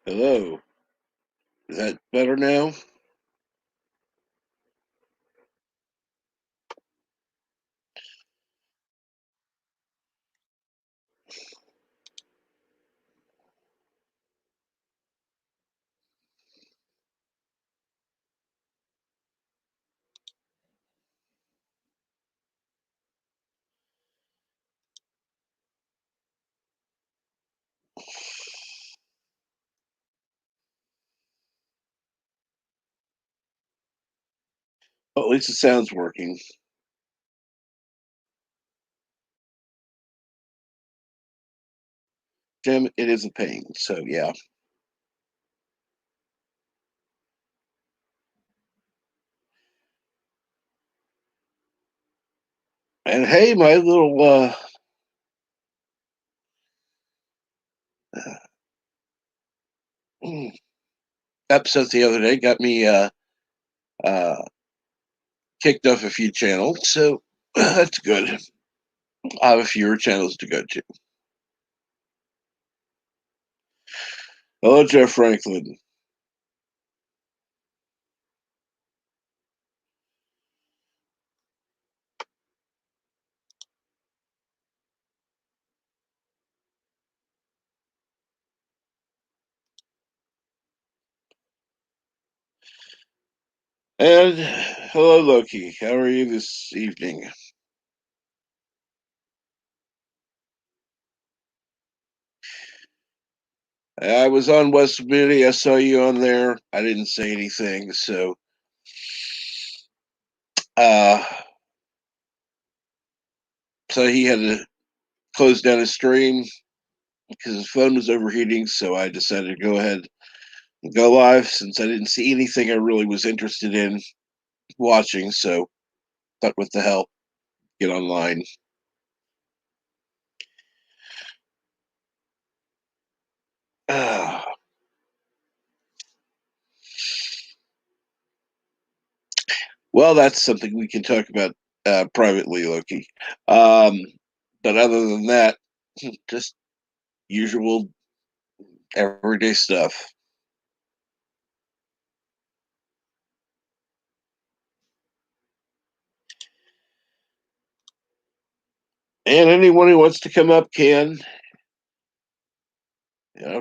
Hello. Is that better now? Well, at least the sound's working. Jim, it is a pain. So, yeah. And hey, my little episode the other day got me uh, kicked off a few channels. So, that's good. I have a fewer channels to go to. Hello, Jeff Franklin. And hello, Loki. How are you this evening? I was on West Community. I saw you on there. I didn't say anything. Uh, so he had to close down his stream because his phone was overheating. So I decided to go ahead and go live since I didn't see anything I really was interested in watching. So thought, what the hell, get online. Uh, well, that's something we can talk about privately, Loki. Um, but other than that, just usual everyday stuff. And anyone who wants to come up can.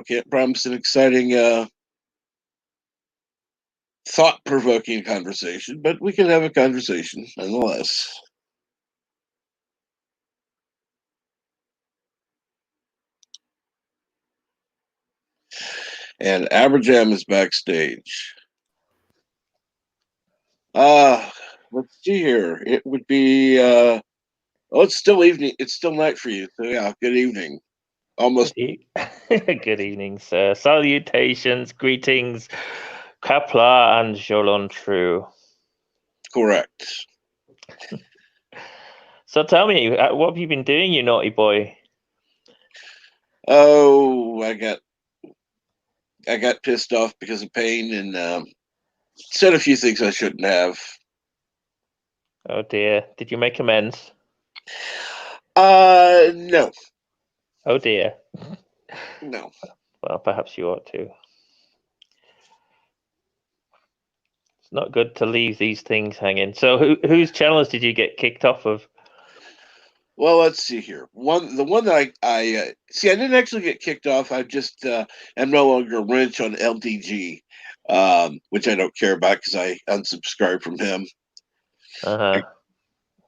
Can't promise an exciting, thought-provoking conversation, but we can have a conversation nonetheless. And Aberjam is backstage. Let's see here. It would be oh, it's still evening. It's still night for you. So yeah, good evening. Almost Good evening, sir. Salutations, greetings, Kapla and Jolon True. correct. So tell me, what have you been doing, you naughty boy? Oh, I got pissed off because of pain and said a few things I shouldn't have. Oh dear, did you make amends? No, Oh dear. no. Well, perhaps you ought to. It's not good to leave these things hanging. So, whose channels did you get kicked off of? Well, let's see here. The one that I see, I didn't actually get kicked off. I just am no longer a wrench on LDG, which I don't care about because I unsubscribed from him. Uh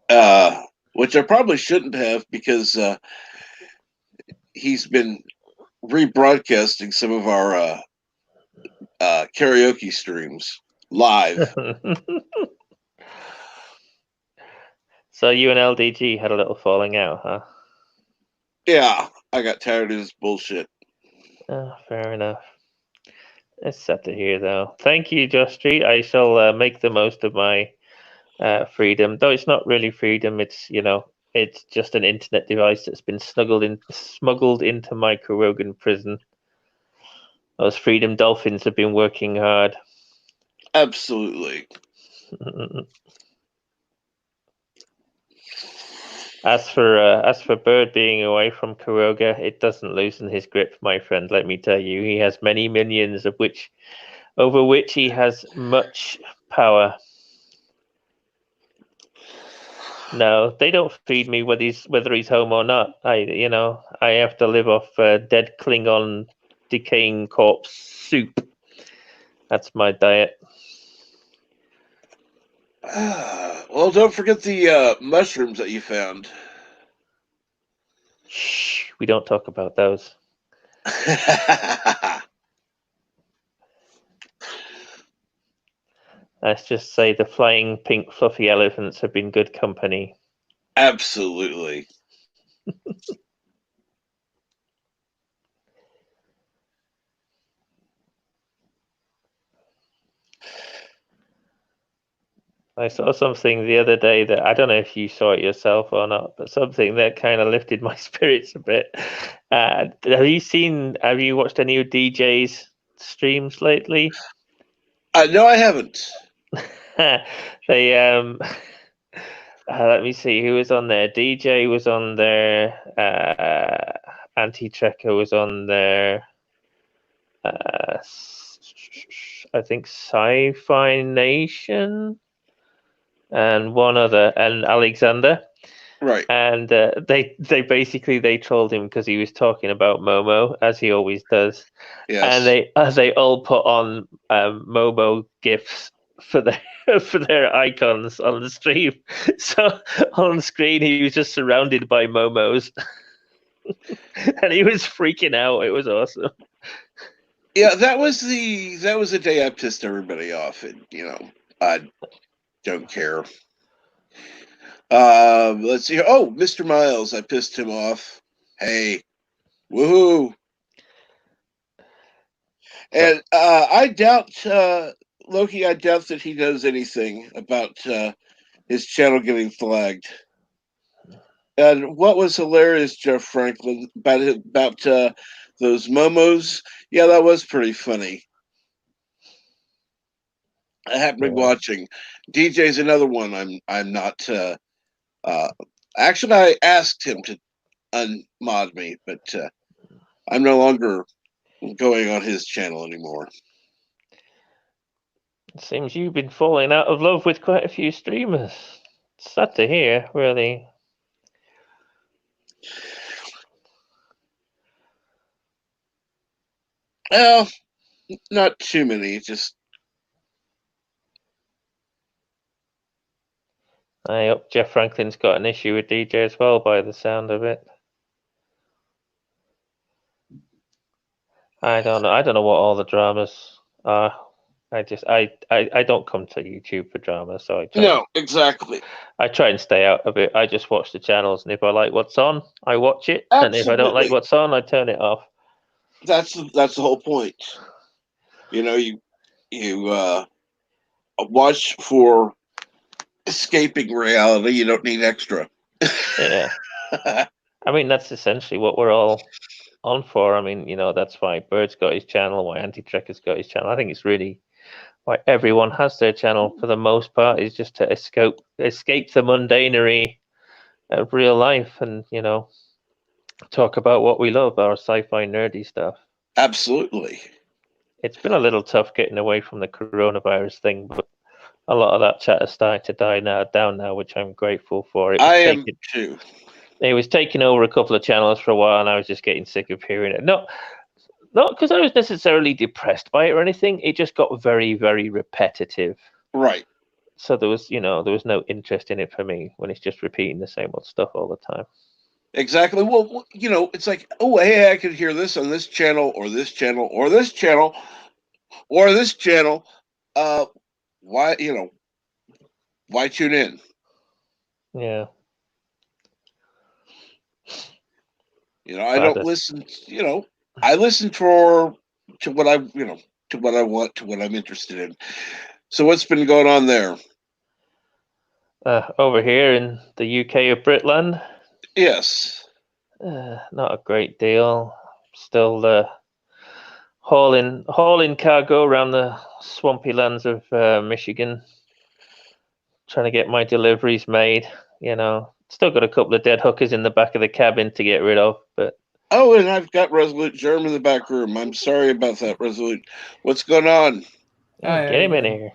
huh. Which I probably shouldn't have because he's been rebroadcasting some of our karaoke streams live. So you and LDG had a little falling out, huh? Yeah, I got tired of his bullshit. Oh, fair enough. It's sad to hear, though. Thank you, Josh Street. I shall make the most of my freedom. Though it's not really freedom. It's just an internet device that's been smuggled into Micro Rogan prison. Those freedom dolphins have been working hard. Absolutely. As for Bird being away from Kuroga, it doesn't loosen his grip, my friend. Let me tell you, he has many minions over which he has much power. No, they don't feed me whether he's home or not. I have to live off dead Klingon decaying corpse soup. That's my diet. Well, don't forget the mushrooms that you found. Shh, we don't talk about those. Let's just say the flying pink fluffy elephants have been good company. Absolutely. I saw something the other day that I don't know if you saw it yourself or not, but something that kind of lifted my spirits a bit. Have you watched any of DJ's streams lately? No, I haven't. They let me see who was on there. DJ was on there. Anti-Trekker was on there. I think Sci-Fi Nation and one other, and Alexander. Right. And they basically they trolled him because he was talking about Momo, as he always does. Yes. And they all put on Momo gifs for their icons on the stream. So on screen he was just surrounded by Momos. And he was freaking out. It was awesome. Yeah, that was the day I pissed everybody off, and I don't care. Let's see. Oh, Mr. Miles, I pissed him off. Hey, woohoo! And I doubt Loki. I doubt that he does anything about his channel getting flagged. And what was hilarious, Jeff Franklin, about those momos? Yeah, that was pretty funny. I haven't been watching. DJ's another one. I'm not. Actually, I asked him to unmod me, but I'm no longer going on his channel anymore. It seems you've been falling out of love with quite a few streamers. It's sad to hear, really. Well, not too many. Just I hope Jeff Franklin's got an issue with DJ as well, by the sound of it. I don't know. I don't know what all the dramas are. I don't come to YouTube for drama, so exactly. I try and stay out of it. I just watch the channels, and if I like what's on, I watch it, Absolutely. and if I don't like what's on, I turn it off. That's the whole point. You watch for escaping reality. You don't need extra. Yeah. I mean, that's essentially what we're all on for. I mean, that's why Bird's got his channel, why Anti-Trekker's got his channel. I think it's really why everyone has their channel for the most part, is just to escape the mundanery of real life and, talk about what we love, our sci-fi nerdy stuff. Absolutely. It's been a little tough getting away from the coronavirus thing, but a lot of that chat is starting to die down now, which I'm grateful for. I am too. It was taking over a couple of channels for a while, and I was just getting sick of hearing it. Not because I was necessarily depressed by it or anything. It just got very, very repetitive. Right. So there was no interest in it for me when it's just repeating the same old stuff all the time. Exactly. Well, it's like, oh, hey, I could hear this on this channel or this channel or this channel or this channel. Why tune in? Yeah. I don't listen. I listen to what I want, to what I'm interested in. So what's been going on there? Over here in the UK of Britland. Yes. Not a great deal. Still hauling cargo around the swampy lands of Michigan, trying to get my deliveries made. Still got a couple of dead hookers in the back of the cabin to get rid of, but Oh, and I've got Resolute Germ in the back room. I'm sorry about that, Resolute. What's going on? yeah, get him in here.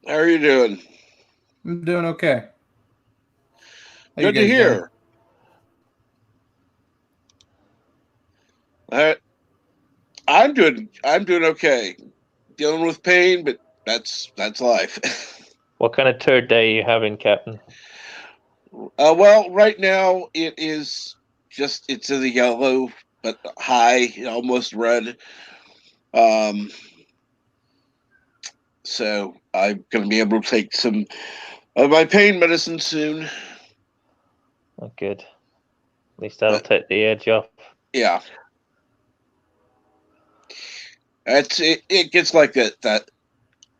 How are you doing? I'm doing okay. How Good you to guys hear. I'm doing okay. Dealing with pain, but that's life. What kind of turd day are you having, Captain? Well, right now it's in the yellow, but high, almost red. So I'm going to be able to take some of my pain medicine soon. Oh, good. At least that'll take the edge off. Yeah. It gets like that.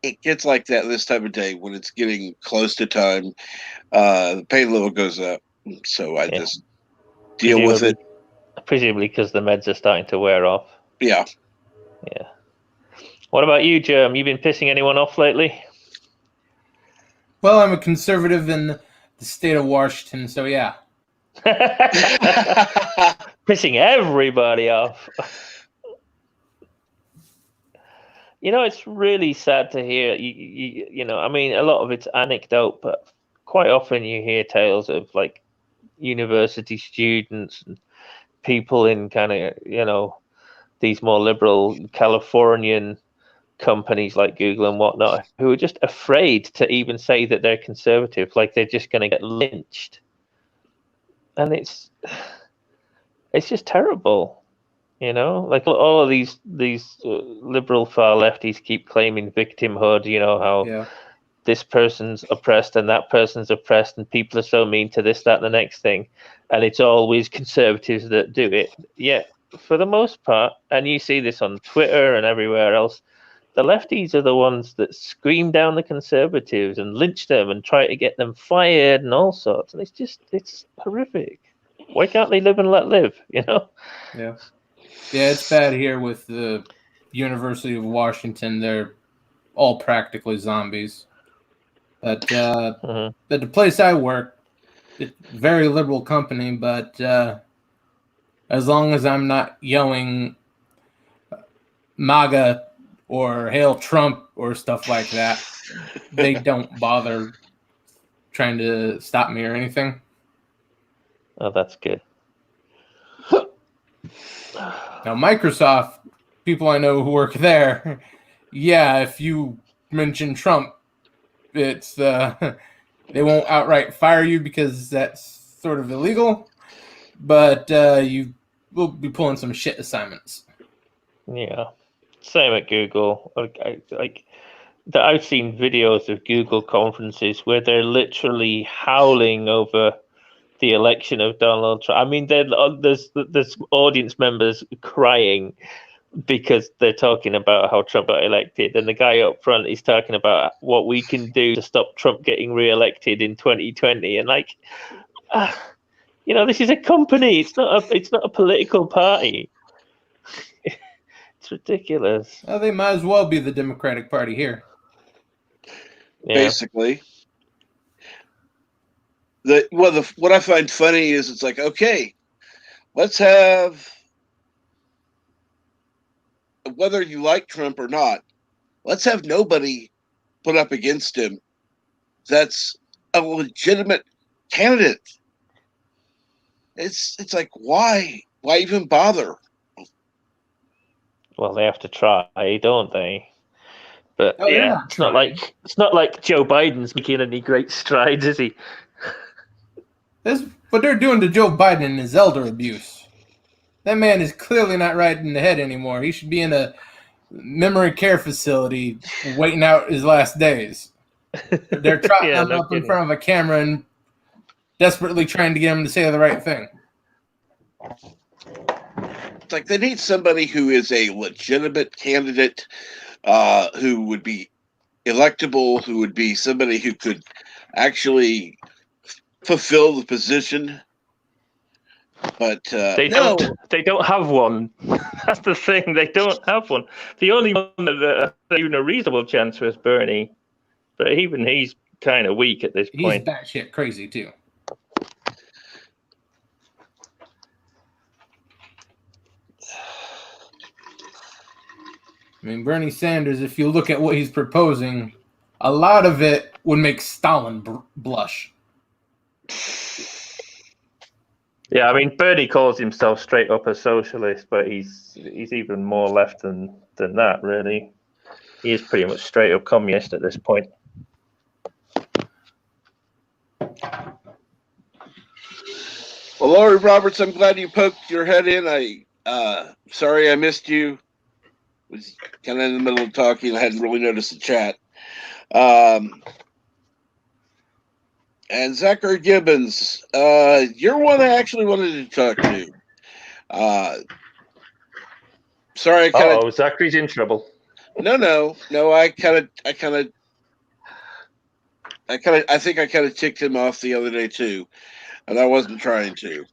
It gets like that this time of day when it's getting close to time. The pain level goes up, so I just deal with it. Presumably because the meds are starting to wear off. Yeah. Yeah. What about you, Germ? You been pissing anyone off lately? Well, I'm a conservative in the state of Washington, so yeah. Pissing everybody off. You know, it's really sad to hear. You know, I mean, a lot of it's anecdote, but quite often you hear tales of like university students and people in kind of, you know, these more liberal Californian companies like Google and whatnot who are just afraid to even say that they're conservative, like they're just going to get lynched. And it's just terrible. You know, like all of these liberal far lefties keep claiming victimhood. You know how this person's oppressed and that person's oppressed, and people are so mean to this, that, and the next thing, and it's always conservatives that do it. Yet, for the most part, and you see this on Twitter and everywhere else, the lefties are the ones that scream down the conservatives and lynch them and try to get them fired and all sorts. And it's horrific. Why can't they live and let live? You know? Yeah. Yeah, it's bad here with the University of Washington. They're all practically zombies. But at the place I work, it's a very liberal company, but as long as I'm not yelling MAGA or Hail Trump or stuff like that, they don't bother trying to stop me or anything. Oh, that's good. Now, Microsoft, people I know who work there, yeah, if you mention Trump, it's they won't outright fire you because that's sort of illegal, but you will be pulling some shit assignments. Yeah, same at Google. I've seen videos of Google conferences where they're literally howling over the election of Donald Trump. I mean, there's audience members crying because they're talking about how Trump got elected, and the guy up front is talking about what we can do to stop Trump getting re-elected in 2020. And like, you know, this is a company. It's not a political party. It's ridiculous. Well, they might as well be the Democratic Party here. Yeah. Basically. What I find funny is it's like, okay, let's have, whether you like Trump or not, let's have nobody put up against him that's a legitimate candidate. It's like, why even bother? Well, they have to try, don't they? But yeah, it's not like Joe Biden's making any great strides, is he? What they're doing to Joe Biden is elder abuse. That man is clearly not right in the head anymore. He should be in a memory care facility waiting out his last days. They're trotting him up in front of a camera and desperately trying to get him to say the right thing. It's like they need somebody who is a legitimate candidate, who would be electable, who would be somebody who could actually fulfill the position. But they don't have one. That's the thing. They don't have one. The only one that even a reasonable chance was Bernie, but even he's kind of weak at this He's point. batshit crazy too. I mean, Bernie Sanders, if you look at what he's proposing, a lot of it would make Stalin blush. Yeah, I mean, Bernie calls himself straight up a socialist, but he's even more left than that, really. He is pretty much straight up communist at this point. Well, Laurie Roberts, I'm glad you poked your head in. Sorry I missed you. Was kind of in the middle of talking. I hadn't really noticed the chat. And Zachary Gibbons, you're one I actually wanted to talk to. Sorry, I kind of. Oh, Zachary's in trouble. No. I think I kind of ticked him off the other day too, and I wasn't trying to.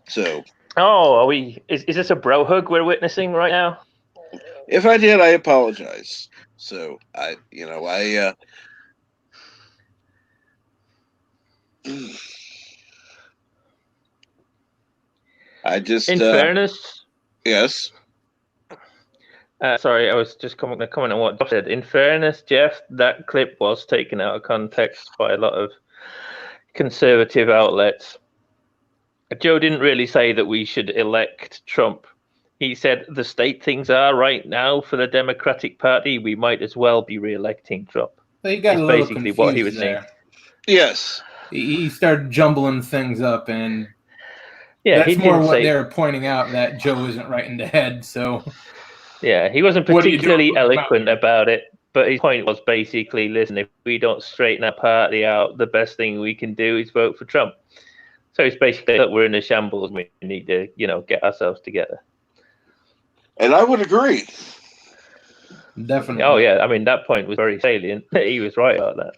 So. Oh, are we? Is this a bro hug we're witnessing right now? If I did, I apologize. So I just. In fairness. Yes. Sorry, I was just commenting on what Jeff said. In fairness, Jeff, that clip was taken out of context by a lot of conservative outlets. Joe didn't really say that we should elect Trump. He said the state things are right now for the Democratic Party, we might as well be re-electing Trump. So he got it's a little basically what he was there. saying. Yes. He started jumbling things up, and yeah, that's more what they're pointing out, that Joe isn't right in the head. So yeah, he wasn't particularly eloquent about it, but his point was basically, listen, if we don't straighten our party out, the best thing we can do is vote for Trump. So it's basically that we're in a shambles. We need to, get ourselves together. And I would agree. Definitely. Oh yeah, I mean that point was very salient. He was right about that.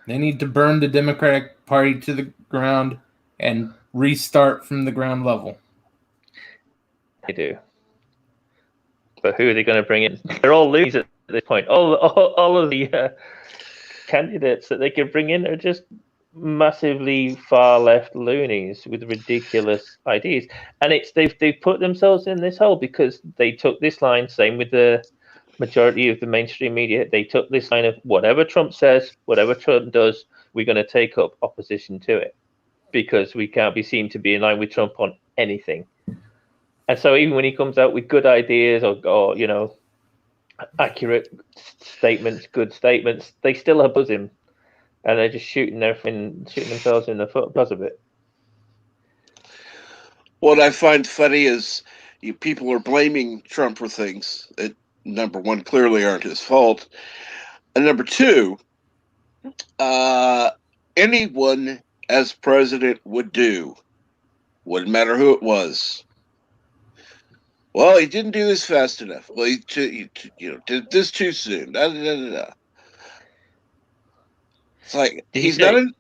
They need to burn the Democratic Party to the ground and restart from the ground level. They do. But who are they going to bring in? They're all losers at this point. All of the candidates that they could bring in are just massively far left loonies with ridiculous ideas, and they've put themselves in this hole because they took this line. Same with the majority of the mainstream media. They took this line of whatever Trump says, whatever Trump does, we're going to take up opposition to it because we can't be seen to be in line with Trump on anything. And so even when he comes out with good ideas or accurate statements, good statements, they still oppose him. And they're just shooting themselves in the foot because of it. What I find funny is people are blaming Trump for things that, number one, clearly aren't his fault. And number two, anyone as president would do. Wouldn't matter who it was. Well, he didn't do this fast enough. Well, he did this too soon. It's like he's not an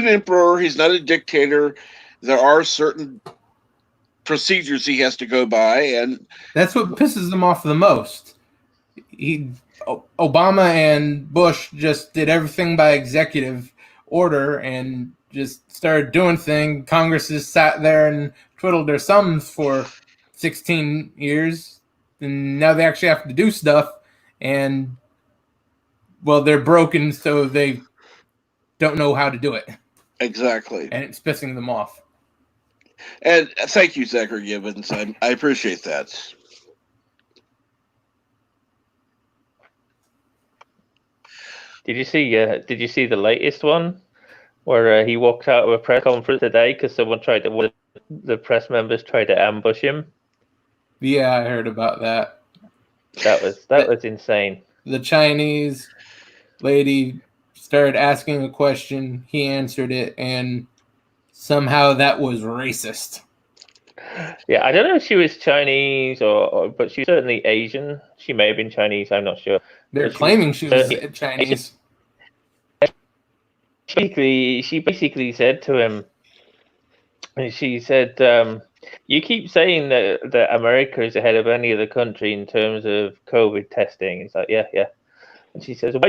emperor. He's not a dictator. There are certain procedures he has to go by, and that's what pisses him off the most. Obama and Bush just did everything by executive order and just started doing things. Congress just sat there and twiddled their thumbs for 16 years, and now they actually have to do stuff, and well, they're broken, so they don't know how to do it. Exactly. And it's pissing them off. And thank you, Zachary Gibbons. I appreciate that. Did you see the latest one where he walked out of a press conference today because the press members tried to ambush him? Yeah, I heard about that. That was insane. The Chinese lady started asking a question, he answered it, and somehow that was racist. Yeah, I don't know if she was Chinese but she's certainly Asian. She may have been Chinese, I'm not sure. They're claiming she was Chinese. She basically said to him, she said, You keep saying that America is ahead of any other country in terms of COVID testing. It's like, yeah. And she says, why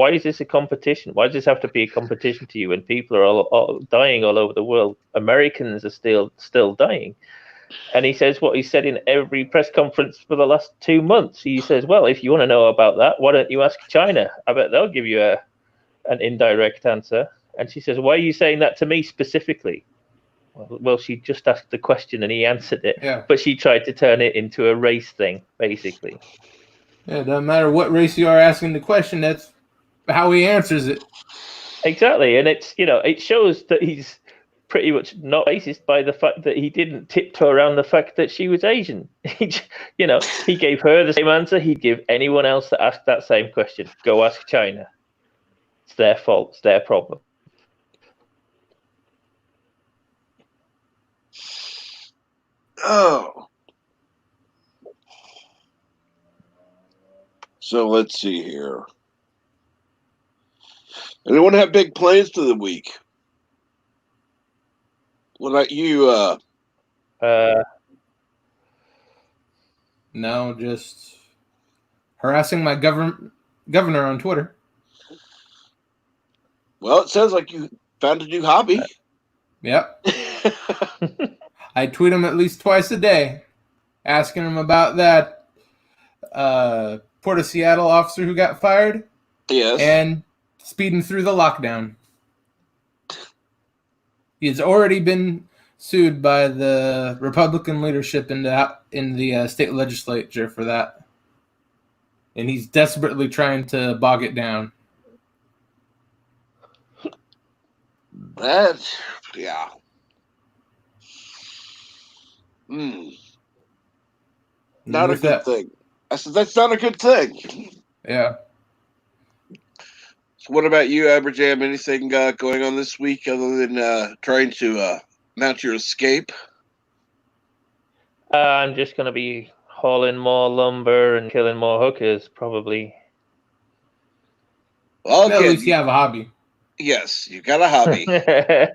is this a competition? Why does this have to be a competition to you when people are all dying all over the world? Americans are still dying. And he says what he said in every press conference for the last 2 months. He says, well, if you want to know about that, why don't you ask China? I bet they'll give you an indirect answer. And she says, why are you saying that to me specifically? Well, she just asked the question and he answered it. Yeah. But she tried to turn it into a race thing, basically. Yeah, it doesn't matter what race you are asking the question, that's how he answers it. Exactly. And it's, it shows that he's pretty much not racist by the fact that he didn't tiptoe around the fact that she was Asian. He gave her the same answer he'd give anyone else that asked that same question. Go ask China. It's their fault. It's their problem. Oh. So let's see here. Anyone have big plans for the week? What about you? No, just harassing my governor on Twitter. Well, it sounds like you found a new hobby. Yep. I tweet him at least twice a day, asking him about that Port of Seattle officer who got fired. Yes. And speeding through the lockdown. He's already been sued by the Republican leadership in the state legislature for that. And he's desperately trying to bog it down. Yeah. Not a good thing. I said, that's not a good thing. Yeah. So what about you, Aberjam? Anything going on this week other than trying to mount your escape? I'm just going to be hauling more lumber and killing more hookers, probably. Well, at least you have a hobby. Yes, you got a hobby. Yeah,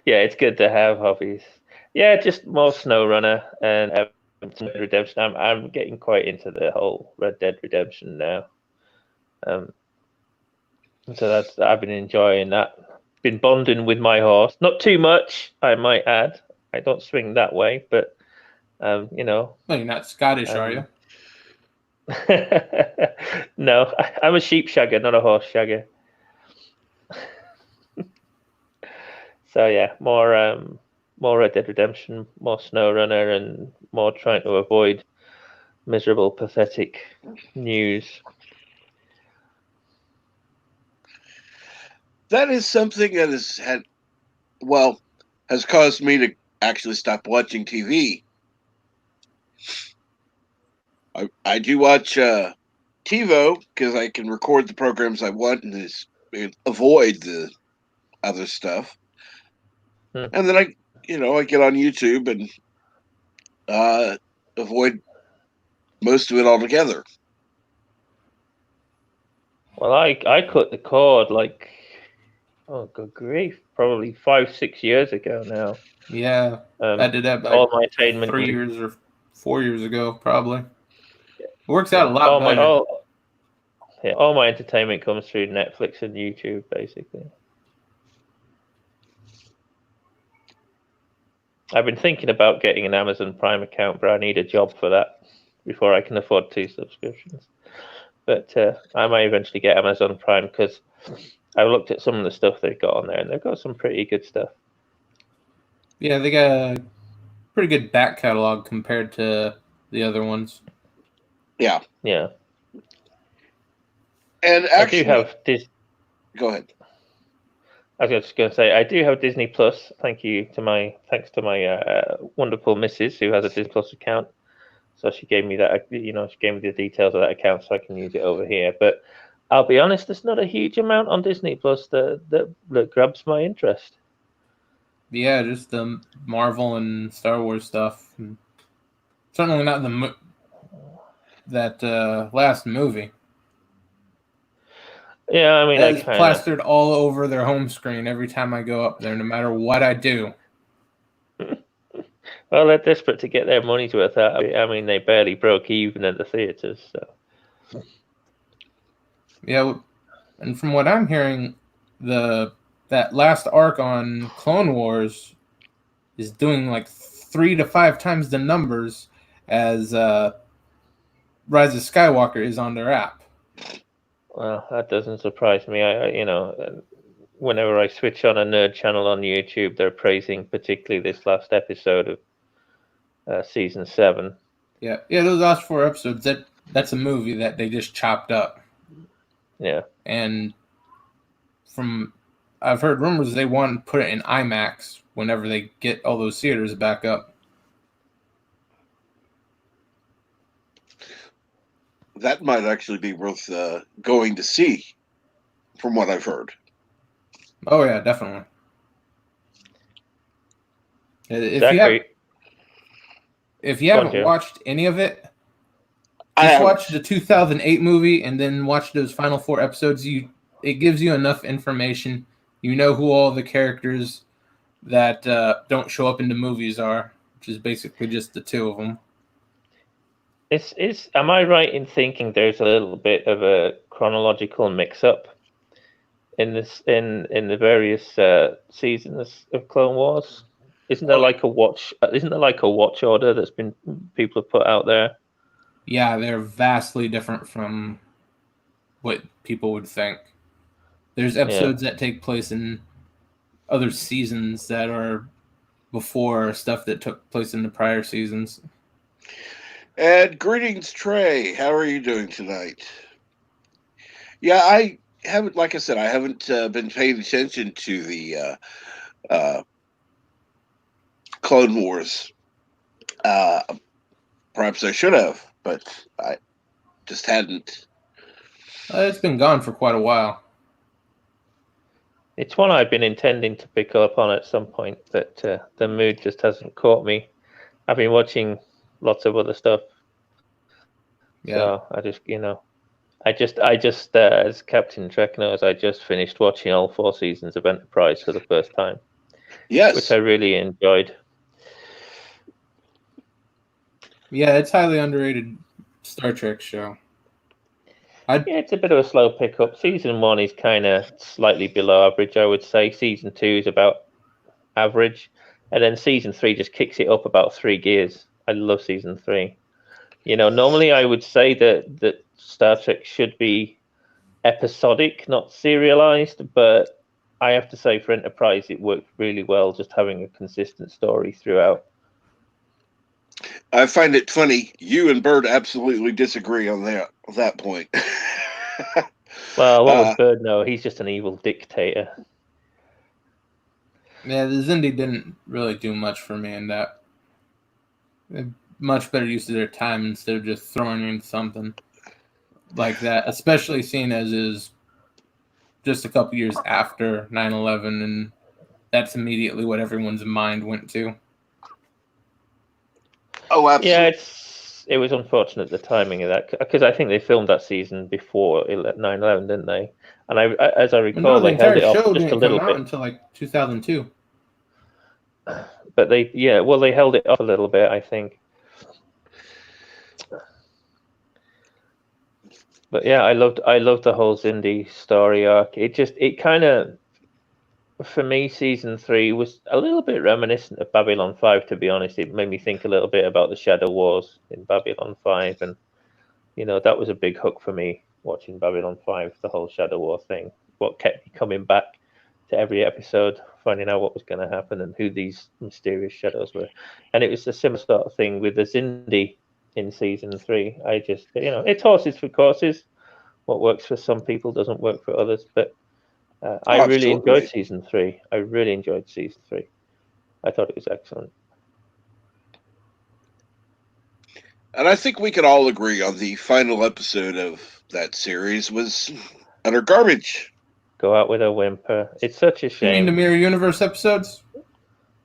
it's good to have hobbies. Yeah, just more SnowRunner and Red Redemption. I'm getting quite into the whole Red Dead Redemption now. So I've been enjoying that. Been bonding with my horse. Not too much, I might add. I don't swing that way, but Well, you're not Scottish, are you? No, I'm a sheep shagger, not a horse shagger. So yeah, more Red Dead Redemption, more SnowRunner, and more trying to avoid miserable, pathetic news. That is something that has caused me to actually stop watching TV. I do watch TiVo because I can record the programs I want and avoid the other stuff. And then I get on YouTube and avoid most of it altogether. Well, I cut the cord oh good grief, probably 5-6 years ago now. Yeah, I did that all my entertainment 3 years or 4 years ago, probably. It works out a lot better. All my entertainment comes through Netflix and YouTube, basically. I've been thinking about getting an Amazon Prime account, but I need a job for that before I can afford 2 subscriptions. But I might eventually get Amazon Prime because I've looked at some of the stuff they've got on there, and they've got some pretty good stuff. Yeah, they got a pretty good back catalog compared to the other ones. Yeah. Yeah. And actually, I do have Go ahead. I was just going to say I do have Disney Plus. Thanks to my wonderful missus who has a Disney Plus account. So she gave me that. She gave me the details of that account so I can use it over here. But I'll be honest, there's not a huge amount on Disney Plus that grabs my interest. Yeah, just the Marvel and Star Wars stuff. And certainly not that last movie. Yeah, I mean, it's plastered all over their home screen every time I go up there, no matter what I do. Well, they're desperate to get their money's worth out. I mean, they barely broke even at the theaters. So. Yeah, and from what I'm hearing, that last arc on Clone Wars is doing like 3 to 5 times the numbers as Rise of Skywalker is on their app. Well, that doesn't surprise me. Whenever I switch on a nerd channel on YouTube, they're praising particularly this last episode of season 7. Yeah, those last 4 episodes, that's a movie that they just chopped up. Yeah. And I've heard rumors they want to put it in IMAX whenever they get all those theaters back up. That might actually be worth going to see, from what I've heard. Oh yeah, definitely. If you haven't watched any of it, just watch the 2008 movie and then watch those final 4 episodes. It gives you enough information. You know who all the characters that don't show up in the movies are, which is basically just the 2 of them. Am I right in thinking there's a little bit of a chronological mix-up in the various seasons of Clone Wars? Isn't there like a watch order that's been people have put out there? Yeah, they're vastly different from what people would think. There's episodes that take place in other seasons that are before stuff that took place in the prior seasons. And greetings, Trey. How are you doing tonight? Yeah, I haven't, like I said, I haven't been paying attention to the Clone Wars. Perhaps I should have, but I just hadn't. It's been gone for quite a while. It's one I've been intending to pick up on at some point, but the mood just hasn't caught me. I've been watching lots of other stuff. Yeah. So I just as Captain Trek knows, I just finished watching all 4 seasons of Enterprise for the first time. Yes. Which I really enjoyed. Yeah, it's highly underrated Star Trek show. Yeah, it's a bit of a slow pickup. Season 1 is kind of slightly below average, I would say. Season 2 is about average. And then Season 3 just kicks it up about 3 gears. I love Season 3. Normally I would say that Star Trek should be episodic, not serialized. But I have to say for Enterprise, it worked really well, just having a consistent story throughout. I find it funny. You and Bird absolutely disagree on that point. Well, what would Bird know? He's just an evil dictator. Yeah, the Xindi didn't really do much for me in that. Much better use of their time instead of just throwing in something like that, especially seeing as is just a couple years after 9/11, and that's immediately what everyone's mind went to. Oh, absolutely. Yeah, it was unfortunate the timing of that, because I think they filmed that season before 9/11, didn't they? And as I recall, they held it off just a little bit until like 2002. But they held it off a little bit, I think. But yeah, I loved the whole Xindi story arc. It kind of, for me, season 3 was a little bit reminiscent of Babylon 5, to be honest. It made me think a little bit about the Shadow Wars in Babylon 5. And, that was a big hook for me, watching Babylon 5, the whole Shadow War thing. What kept me coming back to every episode, finding out what was going to happen and who these mysterious shadows were. And it was a similar sort of thing with the Xindi in season 3. I just, it's horses for courses. What works for some people doesn't work for others. But I really enjoyed season 3. I really enjoyed season 3. I thought it was excellent. And I think we could all agree on the final episode of that series was utter garbage. Go out with a whimper. It's such a shame. You mean the Mirror Universe episodes?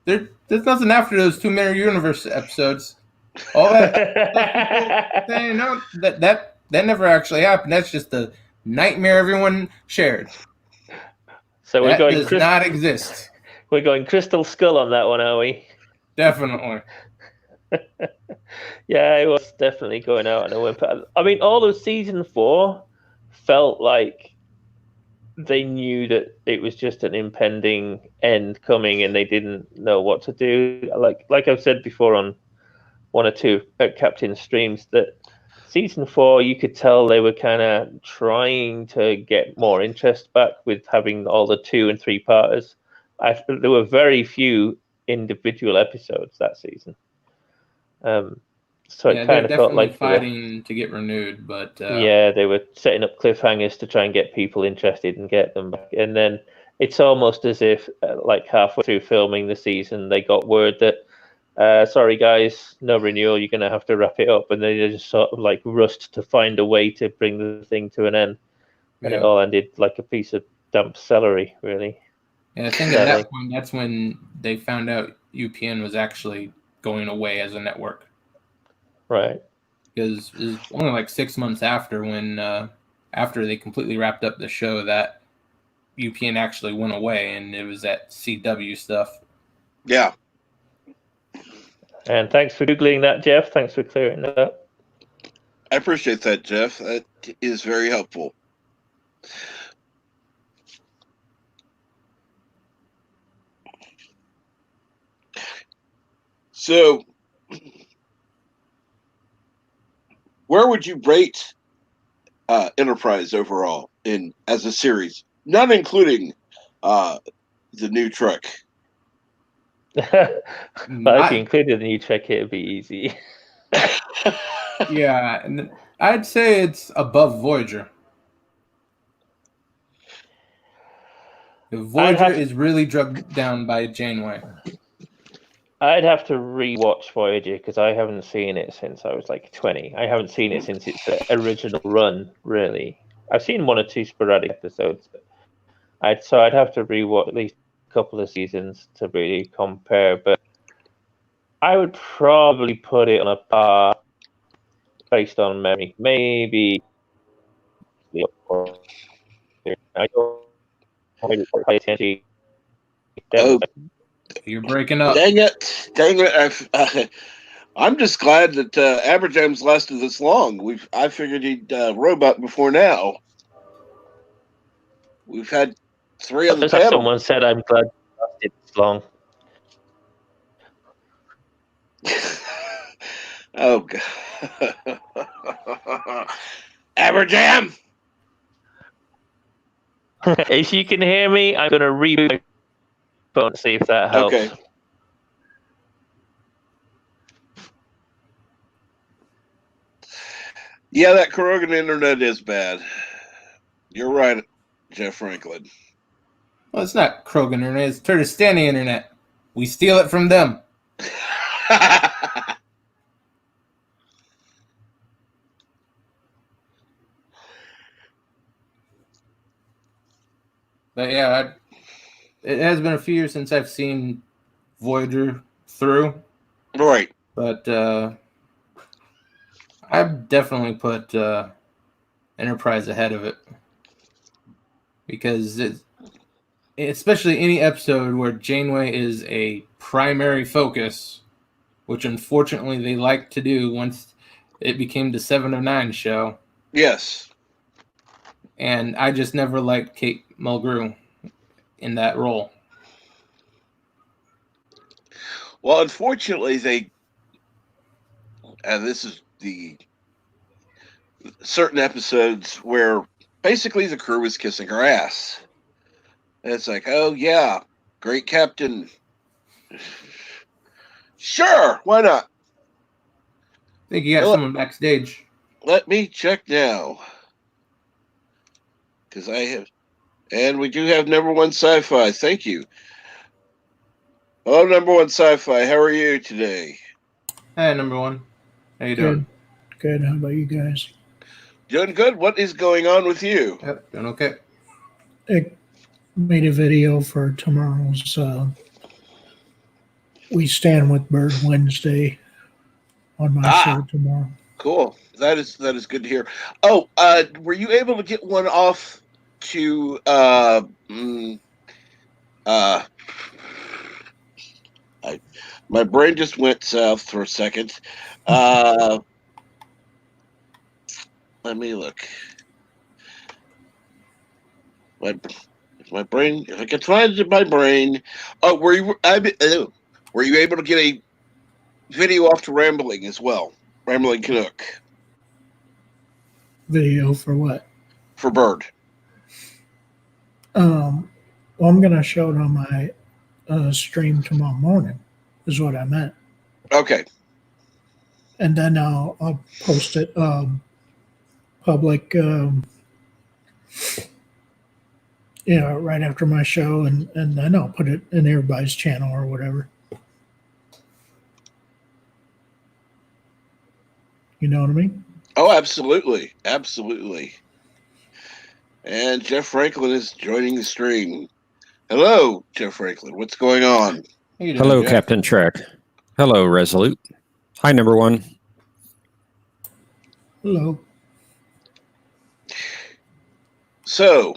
There's nothing after those 2 Mirror Universe episodes. All that saying, no, that never actually happened. That's just the nightmare everyone shared. So does not exist. We're going Crystal Skull on that one, are we? Definitely. Yeah, it was definitely going out on a whimper. I mean, all of season 4 felt like they knew that it was just an impending end coming, and they didn't know what to do. Like I've said before on one or two Captain streams, that season 4 you could tell they were kind of trying to get more interest back with having all the 2 and 3 parters. There were very few individual episodes that season. So Yeah, it they're kind of felt definitely like they were, fighting to get renewed, but yeah, they were setting up cliffhangers to try and get people interested and get them back. And then it's almost as if, like halfway through filming the season, they got word that, sorry guys, no renewal. You're gonna have to wrap it up, and they just sort of like rushed to find a way to bring the thing to an end, and it yeah. all ended like a piece of damp celery, really. And I think at that point, that's when they found out UPN was actually going away as a network. Right. Because it was only like 6 months after when, after they completely wrapped up the show, that UPN actually went away, and it was that CW stuff. Yeah. And thanks for Googling that, Jeff. Thanks for clearing that up. I appreciate that, Jeff. That is very helpful. So, where would you rate Enterprise overall as a series, not including the new Trek? Well, if you included the new Trek, it would be easy. Yeah, and I'd say it's above Voyager. Voyager is really drugged down by Janeway. I'd have to rewatch Voyager because I haven't seen it since I was like 20. I haven't seen it since its original run, really. I've seen 1 or 2 sporadic episodes, but I'd have to rewatch at least a couple of seasons to really compare. But I would probably put it on a par based on memory, maybe. I don't pay attention. Oh, you're breaking up. Dang it! I'm just glad that Aberjam's lasted this long. I figured he'd robot before now. We've had 3 on the panel. Someone said, "I'm glad it lasted this long." Oh God. Aberjam! If you can hear me, I'm going to reboot my phone and see if that helps. Okay. Yeah, that Krogan internet is bad. You're right, Jeff Franklin. Well, it's not Krogan internet, it's Turtistani internet. We steal it from them. But yeah, it has been a few years since I've seen Voyager through. Right. But I've definitely put Enterprise ahead of it. Because especially any episode where Janeway is a primary focus, which unfortunately they like to do once it became the 7 of 9 show. Yes. And I just never liked Kate Mulgrew in that role. Well, unfortunately, and this is the certain episodes where basically the crew was kissing her ass. And it's like, oh, yeah, great captain. Sure, why not? I think you got someone backstage. Let me check now. Because I have, and we do have number 1 sci-fi. Thank you. Hello, number 1 sci-fi. How are you today? Hey, number 1. How you doing? Good. How about you guys? Doing good. What is going on with you? Yep, doing okay. I made a video for tomorrow's We Stand with Bird Wednesday on my show tomorrow. Cool. That is good to hear. Oh, were you able to get one off to My brain just went south for a second. Let me look. My brain. If I can find it in my brain. Oh, were you able to get a video off to Rambling as well? Rambling Canuck Video for what? for Bird. Well, I'm gonna show it on my stream tomorrow morning. Is what I meant. Okay. And then I'll post it public. Right after my show, and then I'll put it in everybody's channel or whatever. You know what I mean? Oh, absolutely. Absolutely. And Jeff Franklin is joining the stream. Hello, Jeff Franklin. What's going on? How you doing, Hello, Jeff? Captain Trek. Hello, Resolute. Hi, number one. Hello. So,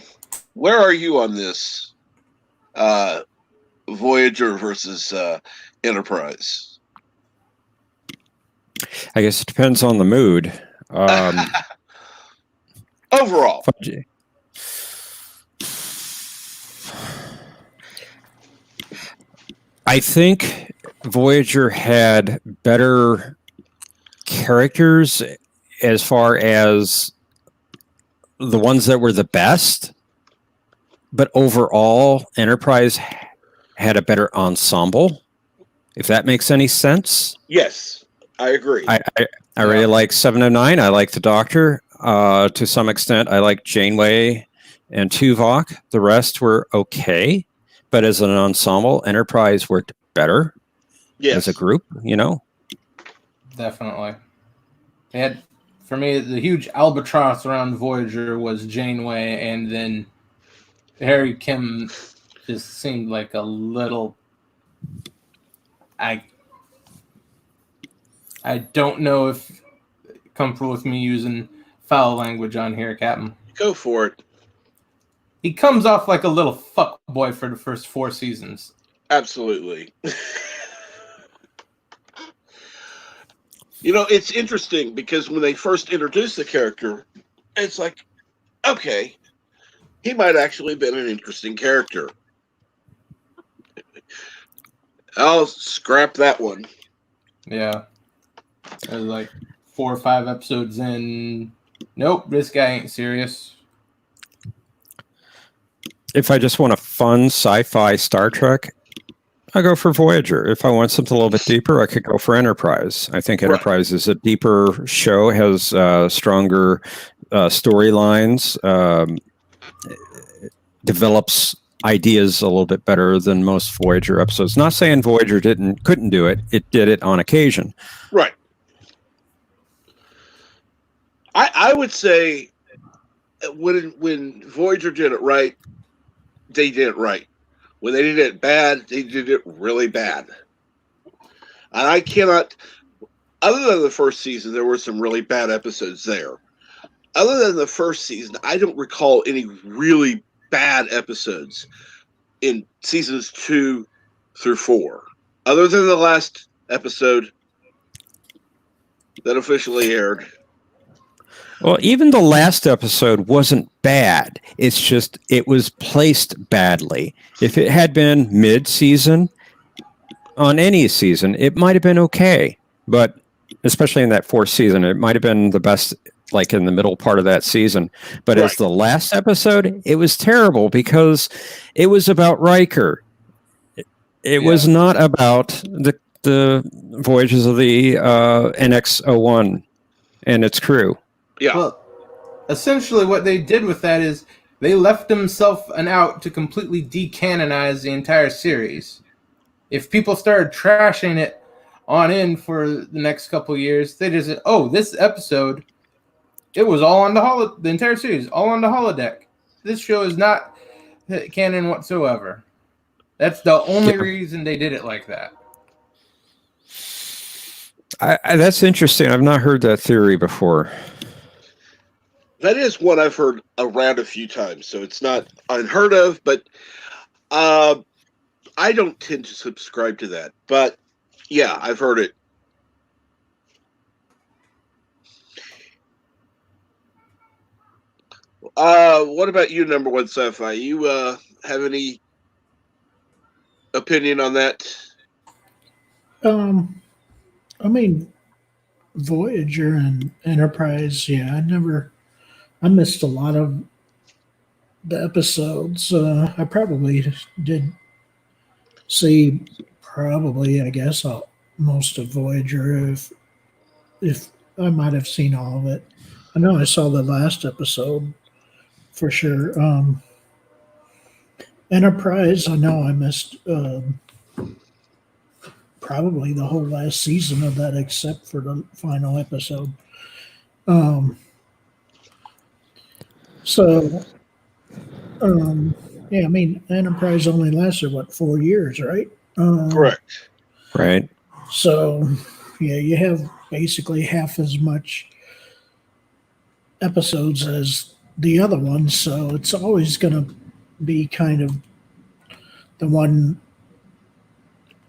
where are you on this Voyager versus Enterprise? I guess it depends on the mood. Overall. I think Voyager had better characters as far as the ones that were the best, but overall, Enterprise had a better ensemble, if that makes any sense. Yes, I agree. I really like 7 of 9. I like the Doctor. To some extent, I like Janeway and Tuvok. The rest were okay, but as an ensemble, Enterprise worked better as a group, Definitely. They had, for me, the huge albatross around Voyager was Janeway, and then Harry Kim just seemed like a little. I don't know if comfortable with me using foul language on here, Captain. Go for it. He comes off like a little fuck boy for the first 4 seasons. Absolutely. It's interesting because when they first introduced the character, it's like, okay, he might actually have been an interesting character. I'll scrap that one. Yeah. It was like 4 or 5 episodes in. Nope, this guy ain't serious. If I just want a fun sci-fi Star Trek, I go for Voyager. If I want something a little bit deeper, I could go for Enterprise. I think Enterprise is a deeper show, has stronger storylines, develops ideas a little bit better than most Voyager episodes. Not saying Voyager couldn't do it. It did it on occasion. Right. I would say when Voyager did it right, they did it right. When they did it bad, they did it really bad. And I cannot, other than the first season, there were some really bad episodes there. Other than the first season, I don't recall any really bad episodes in seasons 2 through 4. Other than the last episode that officially aired. Well, even the last episode wasn't bad. It's just it was placed badly. If it had been mid-season on any season, it might have been okay. But especially in that 4th season, it might have been the best, like in the middle part of that season. But as the last episode, it was terrible because it was about Riker. It was not about the voyages of the NX-01 and its crew. Yeah. Well, essentially what they did with that is they left themselves an out to completely decanonize the entire series. If people started trashing it on in for the next couple of years, they just said, oh, this episode, it was all on the entire series, all on the holodeck. This show is not canon whatsoever. That's the only reason they did it like that. That's interesting. I've not heard that theory before. That is one I've heard around a few times, so it's not unheard of, but I don't tend to subscribe to that. But Yeah, I've heard it. What about you, number one sci-fi? You have any opinion on that? I mean, Voyager and Enterprise. Yeah, I missed a lot of the episodes. I probably did see I guess, most of Voyager. If I might have seen all of it. I know I saw the last episode for sure. Enterprise. I know I missed probably the whole last season of that, except for the final episode. Um, so, yeah, I mean, Enterprise only lasted 4 years, right? Correct. Right. So, yeah, you have basically half as much episodes as the other ones, so it's always going to be kind of the one,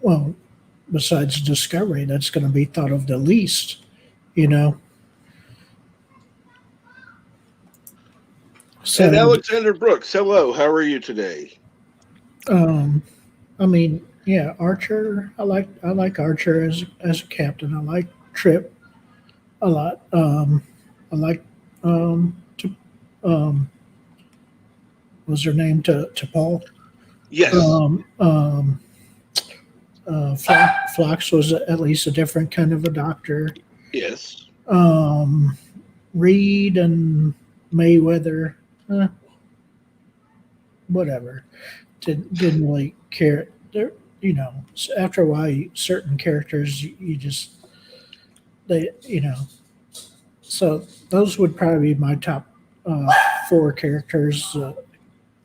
well, besides Discovery, that's going to be thought of the least, you know. So, And Alexander Brooks, hello. How are you today? I mean, yeah, Archer. I like Archer as a captain. I like Trip a lot. I like was her name to Paul? Yes. Phlox was at least a different kind of a doctor. Yes. Reed and Mayweather, whatever. Didn't really care. There, after a while, certain characters So those would probably be my top 4 characters: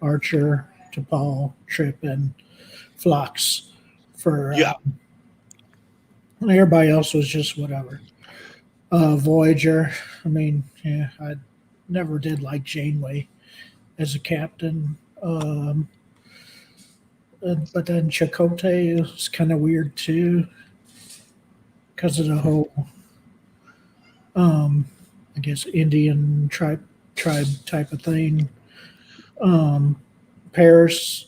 Archer, T'Pol, Trip, and Phlox. For everybody else was just whatever. Voyager. I mean, yeah, I never did like Janeway as a captain. But then Chakotay is kind of weird too, because of the whole, I guess, Indian tribe type of thing. Paris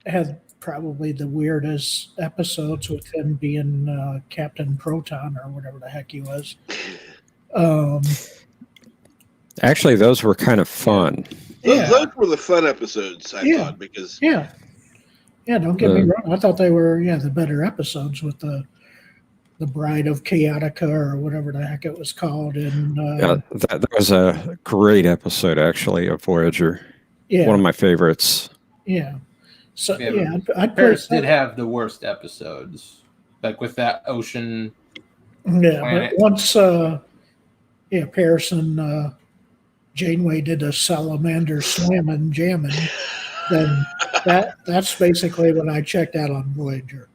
had probably the weirdest episodes, with him being Captain Proton or whatever the heck he was. Actually, those were kind of fun. Yeah. Those were the fun episodes, I thought, because yeah, don't get me wrong. I thought they were the better episodes, with the Bride of Chaotica or whatever the heck it was called. And that was a great episode, actually, of Voyager. Yeah, one of my favorites. Yeah. So I'd Paris did have the worst episodes, like with that ocean. Yeah, planet. but once Paris and Janeway did a salamander slamming jamming, then that's basically when I checked out on Voyager.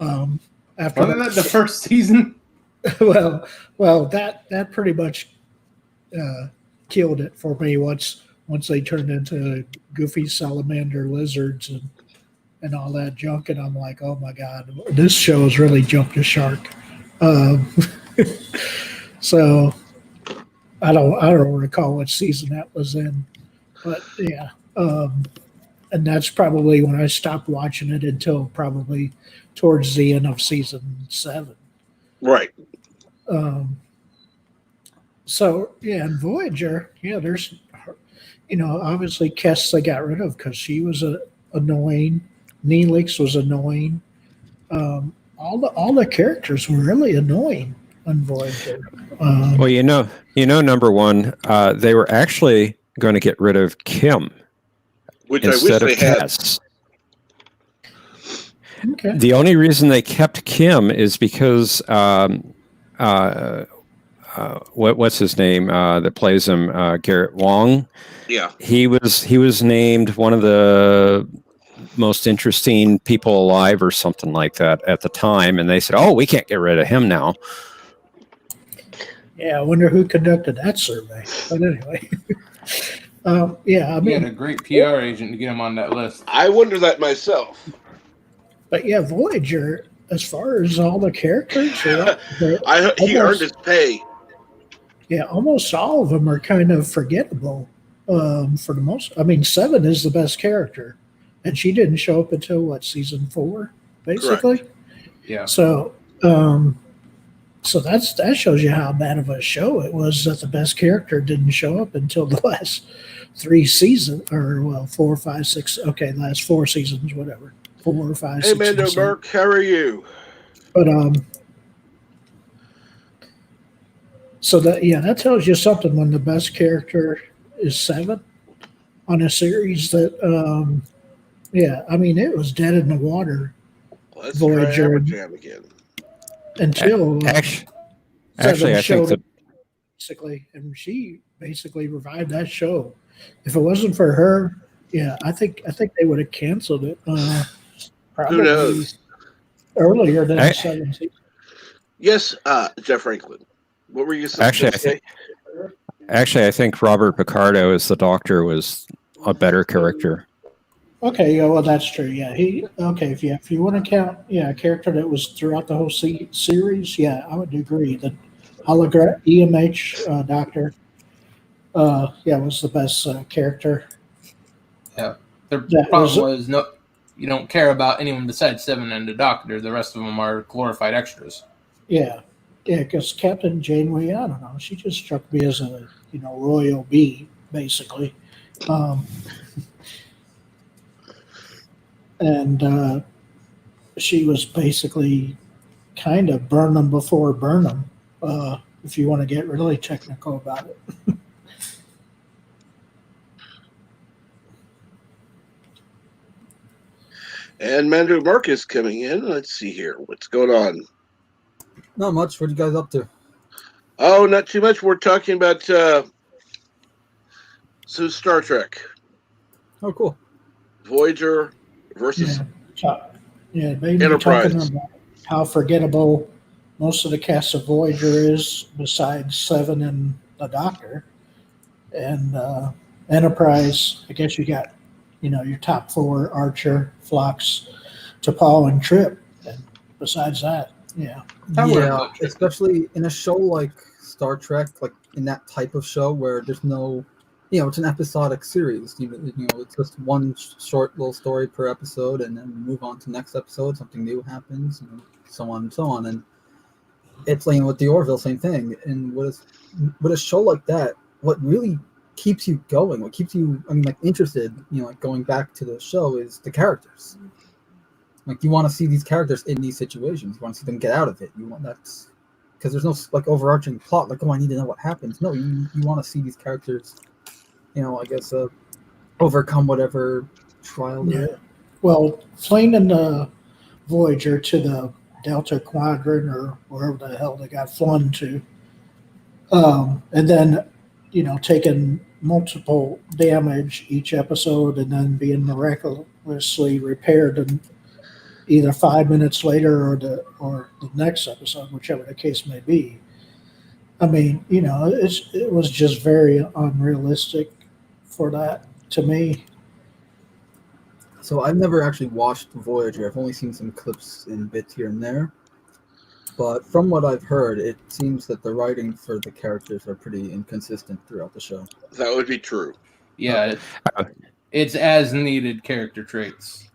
After Wasn't that the first season? well, that pretty much killed it for me once they turned into goofy salamander lizards and all that junk, and I'm like, oh my god, this show has really jumped the shark. So I don't recall what season that was in, but yeah, and that's probably when I stopped watching it until probably towards the end of season 7. Right. So yeah, and Voyager, there's, obviously Kes they got rid of because she was annoying. Neelix was annoying. All the characters were really annoying on Voyager. Well, number one, they were actually going to get rid of Kim, which instead I wish of they had. Cass. Okay. The only reason they kept Kim is because what's his name that plays him, Garrett Wong. Yeah, he was named one of the most interesting people alive or something like that at the time, and they said, "Oh, we can't get rid of him now." Yeah, I wonder who conducted that survey. But anyway, I He had mean, a great PR agent to get him on that list. I wonder that myself. but yeah, Voyager, as far as all the characters, they're He earned almost, his pay. yeah, almost all of them are kind of forgettable. For the most, I mean, Seven is the best character, and she didn't show up until what, season 4, basically. Yeah. So, so that shows you how bad of a show it was that the best character didn't show up until the last 3 seasons, or well, 4, 5, 6. Okay, last 4 seasons, whatever, 4, 5, Hey, 6. Mando and 7. Burke, how are you? But so that tells you something when the best character is 7 on a series that I mean, it was dead in the water Let's Voyager try Jam again. until Actually, Seven I showed think up, basically, and she basically revived that show. If it wasn't for her, I think they would have canceled it. Probably Who knows? earlier than I- 7 seasons. Yes, Jeff Franklin. What were you saying? Actually, I think Robert Picardo as the Doctor was a better character. Okay, yeah, well, that's true. Yeah, if you want to count, a character that was throughout the whole series, I would agree that hologram EMH Doctor, was the best character. Yeah. The That problem was- was no, you don't care about anyone besides Seven and the Doctor. The rest of them are glorified extras. Yeah, because Captain Janeway, I don't know, she just struck me as a royal bee, basically. And she was basically kind of Burnham before Burnham, if you want to get really technical about it. And Mando Burke is coming in. Let's see here. What's going on? Not much. What are you guys up to? Oh, not too much. We're talking about Star Trek. Oh, cool. Voyager versus Maybe Enterprise. talking about how forgettable most of the cast of Voyager is, besides Seven and the Doctor, and Enterprise. I guess you got your top 4: Archer, Phlox, T'Pol, and Trip. And besides that, However, especially in a show like Star Trek, like in that type of show where there's no, it's an episodic series. It's just one short little story per episode, and then we move on to the next episode. Something new happens, and so on and so on. And it's like with the Orville, same thing. And with a show like that, what really keeps you going, what keeps you, interested, going back to the show is the characters. Like, you want to see these characters in these situations. You want to see them get out of it. That's because there's no overarching plot. Like, I need to know what happens. No, you want to see these characters, overcome whatever trial. Well, flying in the Voyager to the Delta Quadrant or wherever the hell they got flown to, and then taking multiple damage each episode, and then being miraculously repaired and either 5 minutes later or the next episode, whichever the case may be. I mean, it was just very unrealistic for that to me. So I've never actually watched Voyager. I've only seen some clips and bits here and there. But from what I've heard, it seems that the writing for the characters are pretty inconsistent throughout the show. That would be true. Yeah, it's as needed character traits.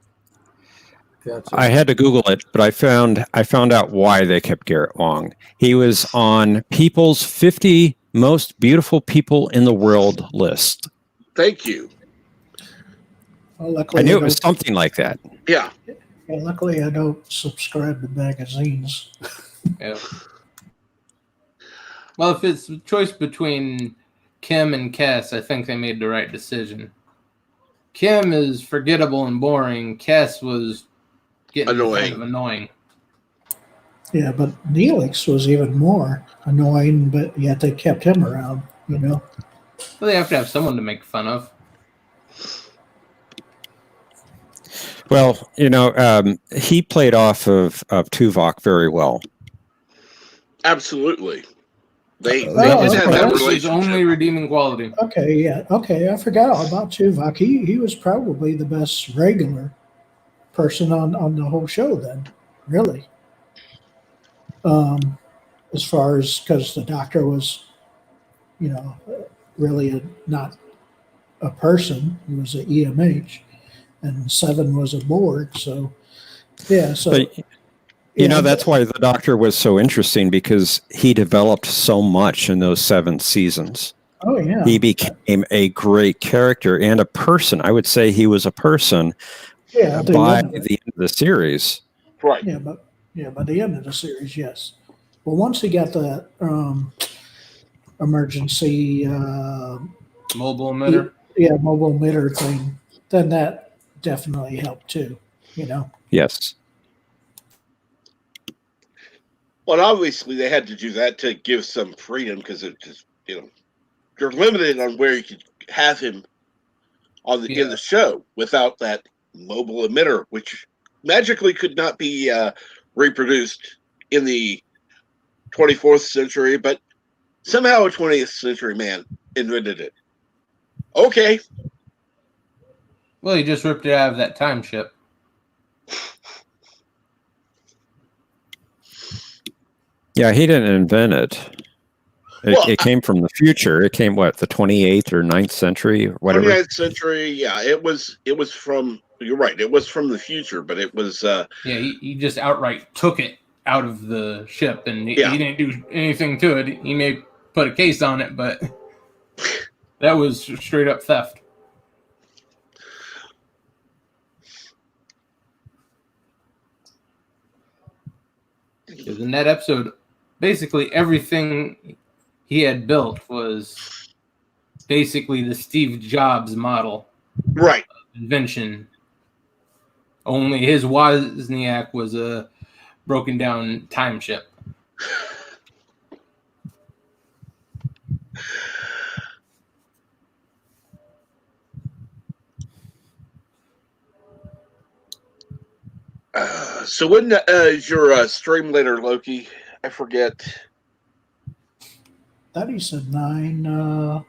Gotcha. I had to Google it, but I found out why they kept Garrett Wang. He was on People's 50 Most Beautiful People in the World list. Thank you. Well, luckily I knew I it was don't- something like that. Yeah. Well, luckily, I don't subscribe to magazines. Yeah. Well, if it's a choice between Kim and Cass, I think they made the right decision. Kim is forgettable and boring. Cass was getting kind of annoying. Yeah, but Neelix was even more annoying, but yet they kept him around, Well, they have to have someone to make fun of. Well, he played off of Tuvok very well. Absolutely. They Oh, did have okay. that That was his relationship. only redeeming quality. Okay, I forgot all about Tuvok. He was probably the best regular person on the whole show then, really. As far as because the Doctor was, really not a person; he was an EMH, and Seven was a Borg. So, yeah. So, But that's why the Doctor was so interesting, because he developed so much in those 7 seasons. Oh yeah, he became a great character and a person. I would say he was a person. Yeah, by the end of the series. Right. By the end of the series, yes. Well, once he got the emergency Mobile emitter. Mobile emitter thing, then that definitely helped too. Yes. Well, obviously they had to do that to give some freedom, because it just you're limited on where you could have him in the show without that mobile emitter, which magically could not be reproduced in the 24th century, but somehow a 20th century man invented it. Okay. Well, he just ripped it out of that time ship. Yeah, he didn't invent it. It came from the future. It came, the 28th or 9th century, or whatever? 29th century, yeah. It was from, you're right, it was from the future, but it was... he just outright took it out of the ship, and he didn't do anything to it. He may put a case on it, but that was straight up theft. Because in that episode, basically everything he had built was basically the Steve Jobs model. Right. Invention. Only his Wozniak was a broken down time ship. So when is your stream later, Loki? I forget. That he said 9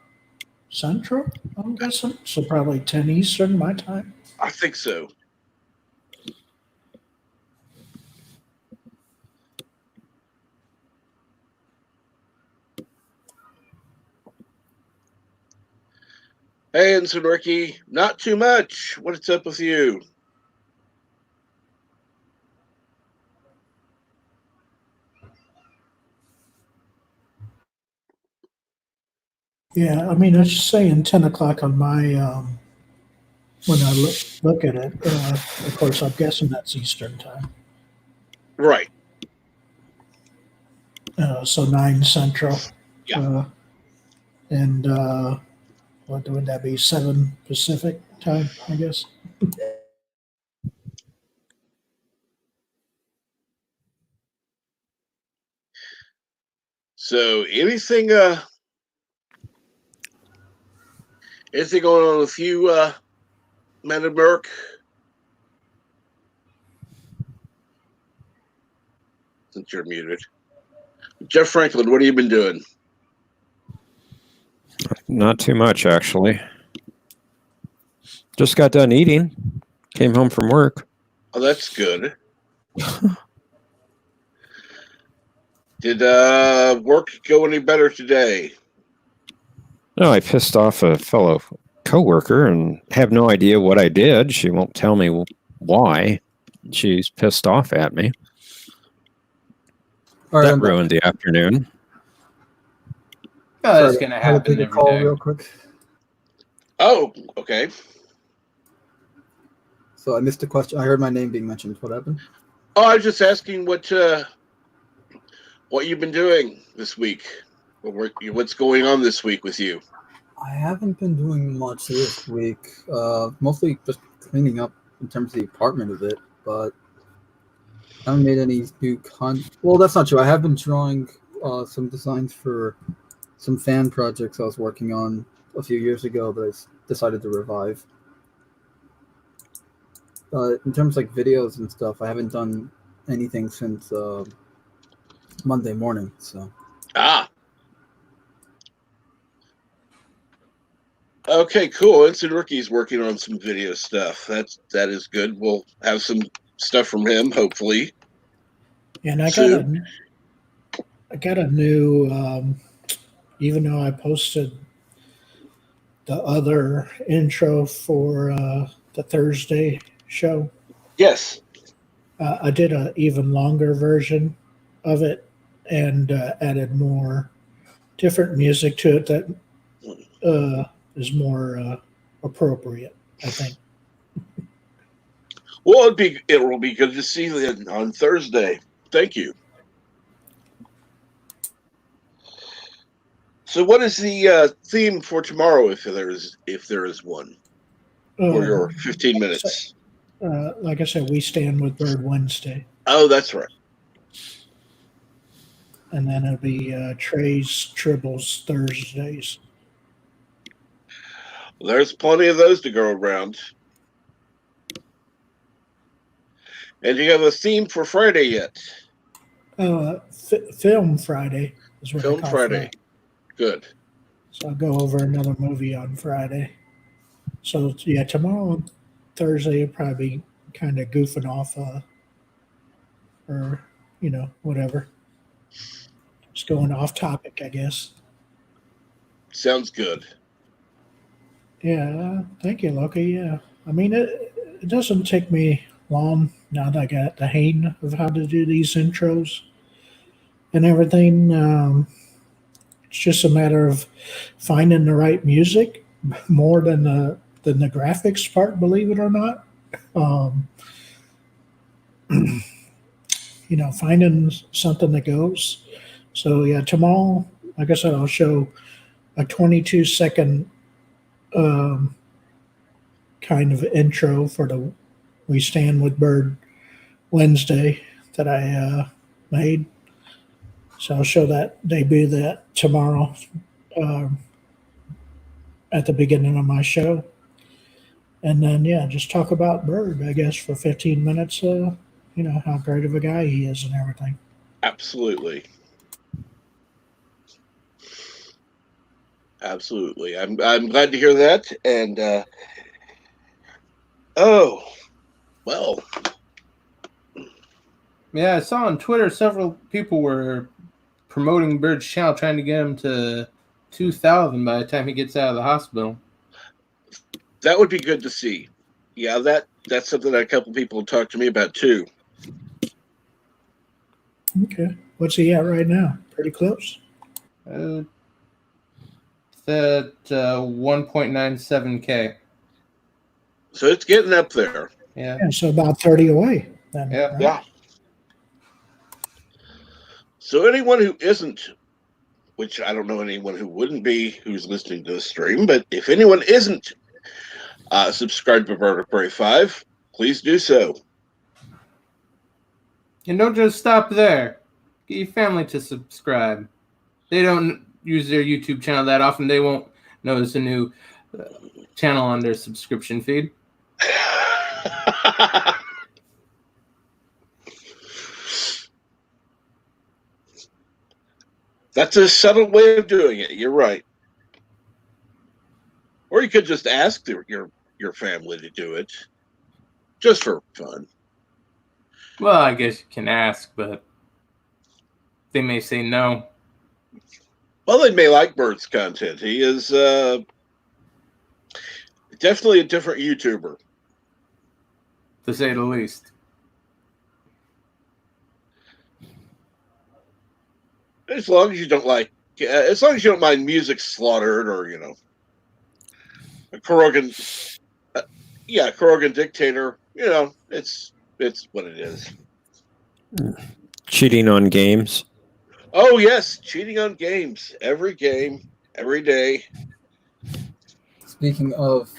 Central, I'm guessing. So probably 10 Eastern, my time. I think so. Hey, Ensign Ricky. Not too much. What's up with you? Yeah, I mean, it's saying 10 o'clock on my, when I look at it. Of course, I'm guessing that's Eastern time. Right. So 9 Central. Yeah. And what would that be? 7 Pacific time, I guess. So anything going on with you, Man of Merc? Since you're muted. Jeff Franklin, what have you been doing? Not too much, actually. Just got done eating. Came home from work. Oh, that's good. Did work go any better today? No, I pissed off a fellow coworker and have no idea what I did. She won't tell me why. She's pissed off at me. All right, that ruined the afternoon. Oh, that's going to happen every call day. real quick. Oh, okay. So I missed a question. I heard my name being mentioned. What happened? Oh, I was just asking what you've been doing this week. What's going on this week with you? I haven't been doing much this week. Mostly just cleaning up in terms of the apartment a bit, but I haven't made any new Well, that's not true. I have been drawing some designs for some fan projects I was working on a few years ago that I decided to revive. In terms of videos and stuff, I haven't done anything since Monday morning. So. Okay, cool. Instant Rookie's working on some video stuff. That is good. We'll have some stuff from him, hopefully. And I I got a new, even though I posted the other intro for the Thursday show, Yes. I did an even longer version of it and added more different music to it that is more appropriate, I think. Well, it will be good to see you on Thursday. Thank you. So, what is the theme for tomorrow, if there is one, for your 15 minutes? Like I said, we stand with Bird Wednesday, Oh, that's right. and then it'll be Trey's Tribbles Thursdays. There's plenty of those to go around. And do you have a theme for Friday yet? Film Friday is what Film I call Friday. Good. So I'll go over another movie on Friday. So yeah, tomorrow and Thursday will probably be kind of goofing off, or whatever. Just going off topic, I guess. Sounds good. Yeah, thank you, Loki. Yeah, I mean it doesn't take me long now that I got the hang of how to do these intros and everything. It's just a matter of finding the right music more than the graphics part, believe it or not. Finding something that goes. So yeah, tomorrow, like I said, I'll show a 22-second kind of intro for the We Stand with Bird Wednesday that I made. So I'll show that, debut that tomorrow at the beginning of my show. And then, yeah, just talk about Bird, I guess, for 15 minutes, how great of a guy he is and everything. Absolutely. Absolutely. I'm glad to hear that. And, well. Yeah, I saw on Twitter several people were promoting Bird's channel, trying to get him to 2,000 by the time he gets out of the hospital. That would be good to see. Yeah, that's something that a couple people talked to me about too. Okay. What's he at right now? Pretty close? It's at 1.97K. So it's getting up there. Yeah. So about 30 away. Then, Yeah. right? Yeah. So anyone who isn't, which I don't know anyone who wouldn't be who's listening to the stream, but if anyone isn't subscribed to Vertebrae 5, please do so. And don't just stop there. Get your family to subscribe. They don't use their YouTube channel that often. They won't notice a new channel on their subscription feed. That's a subtle way of doing it. You're right. Or you could just ask your family to do it, just for fun. Well, I guess you can ask, but they may say no. Well, they may like Bird's content. He is definitely a different YouTuber, To say the least. as long as you don't mind music slaughtered or a Kurgan dictator. It's what it is. Cheating on games. Oh yes, cheating on games. Every game, every day. Speaking of,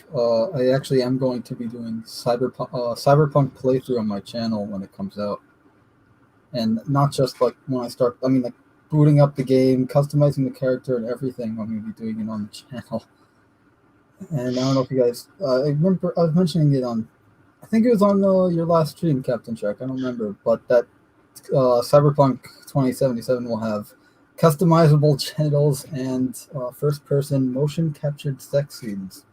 I actually am going to be doing Cyberpunk playthrough on my channel when it comes out, and not just like when I start. I mean, like booting up the game, customizing the character, and everything. I'm going to be doing it on the channel. And I don't know if you guys. I remember I was mentioning it on. I think it was on your last stream, Captain Chuck. I don't remember, but that Cyberpunk 2077 will have customizable genitals and first-person motion-captured sex scenes.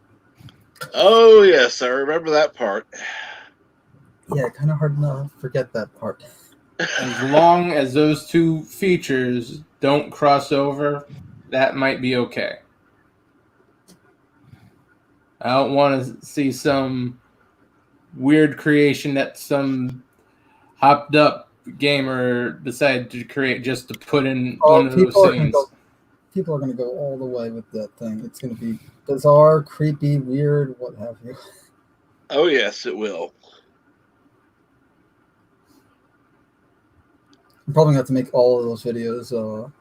Oh yes, I remember that part. Yeah, kind of hard to forget that part. As long as those two features don't cross over, that might be okay. I don't want to see some weird creation that some hopped up gamer decided to create just to put in one of those scenes. People are going to go all the way with that thing. It's going to be bizarre, creepy, weird, what have you. Oh, yes, it will. I'm probably going to have to make all of those videos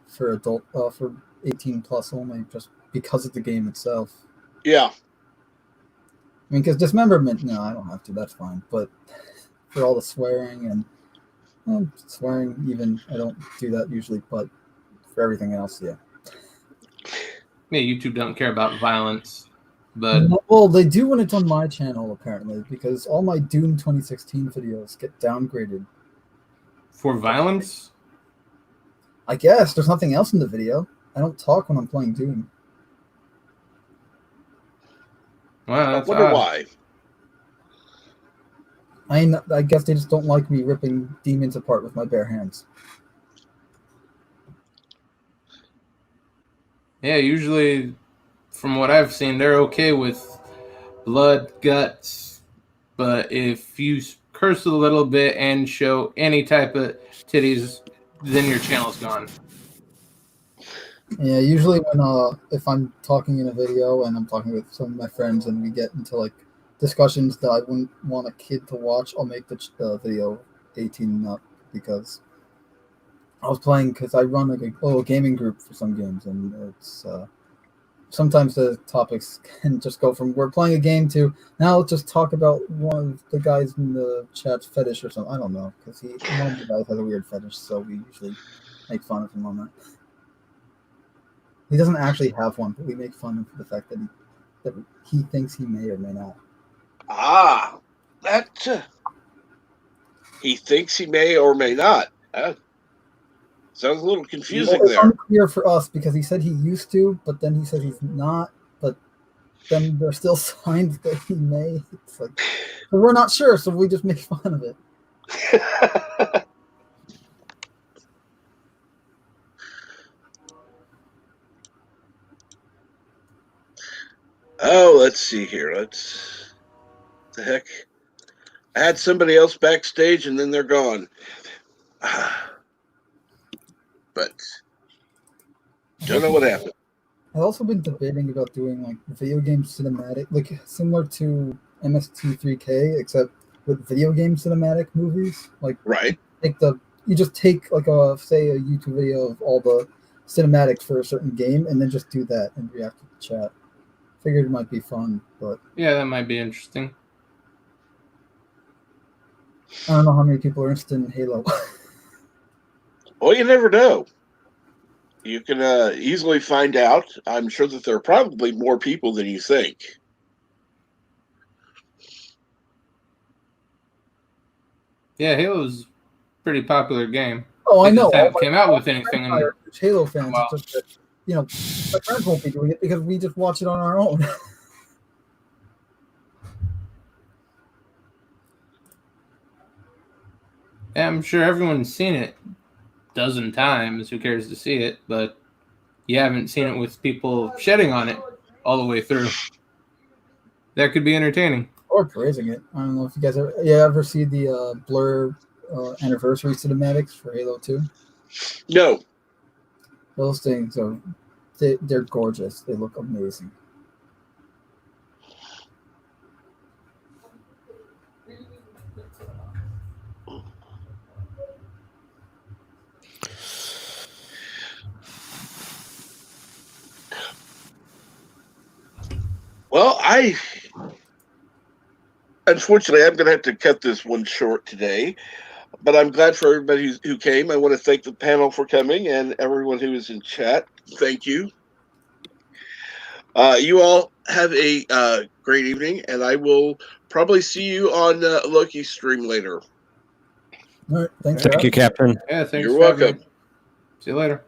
for 18 plus only, just because of the game itself. Yeah. I mean, because dismemberment, no, I don't have to. That's fine. But for all the swearing and swearing, even I don't do that usually. But for everything else, yeah. Yeah, YouTube don't care about violence, but well, they do when it's on my channel apparently, because all my Doom 2016 videos get downgraded. For violence? I guess there's nothing else in the video. I don't talk when I'm playing Doom. Well, I that's wonder odd. why. I guess they just don't like me ripping demons apart with my bare hands. Yeah, usually, from what I've seen, they're okay with blood, guts, but if you curse a little bit and show any type of titties, then your channel's gone. Yeah, usually when if I'm talking in a video and I'm talking with some of my friends and we get into like discussions that I wouldn't want a kid to watch, I'll make the video 18 and up, because I was playing, because I run like a little gaming group for some games, and it's sometimes the topics can just go from we're playing a game to now let's just talk about one of the guys in the chat's fetish or something. I don't know, because one of the guys has a weird fetish, so we usually make fun of him on that. He doesn't actually have one, but we make fun of the fact that he thinks he may or may not. Ah, that he thinks he may or may not. Sounds a little confusing It's there. unclear for us, because he said he used to, but then he said he's not, but then there's still signs that he may. It's like, but we're not sure, so we just make fun of it. Oh, let's see here. The heck? I had somebody else backstage and then they're gone. But don't know what happened. I've also been debating about doing like video game cinematic, like similar to MST3K, except with video game cinematic movies. Like, Right. You just take like say a YouTube video of all the cinematics for a certain game, and then just do that and react to the chat. Figured it might be fun, but Yeah, that might be interesting. I don't know how many people are interested in Halo. Well, you never know. You can easily find out. I'm sure that there are probably more people than you think. Yeah, Halo's a pretty popular game. Oh, I They know. just haven't All came my out with anything friends are Halo fans. Wow. It's just that, my friends won't be doing it because we just watch it on our own. Yeah, I'm sure everyone's seen it a dozen times. Who cares to see it? But you haven't seen it with people shedding on it all the way through. That could be entertaining. Or praising it. I don't know if you guys ever see the Blur anniversary cinematics for Halo 2? No. Those things they're gorgeous. They look amazing. Well, unfortunately, I'm going to have to cut this one short today, but I'm glad for everybody who came. I want to thank the panel for coming and everyone who is in chat. Thank you. You all have a great evening, and I will probably see you on Loki's stream later. All right, thanks. Thank you, Captain. Yeah, thanks You're for having welcome. me. See you later.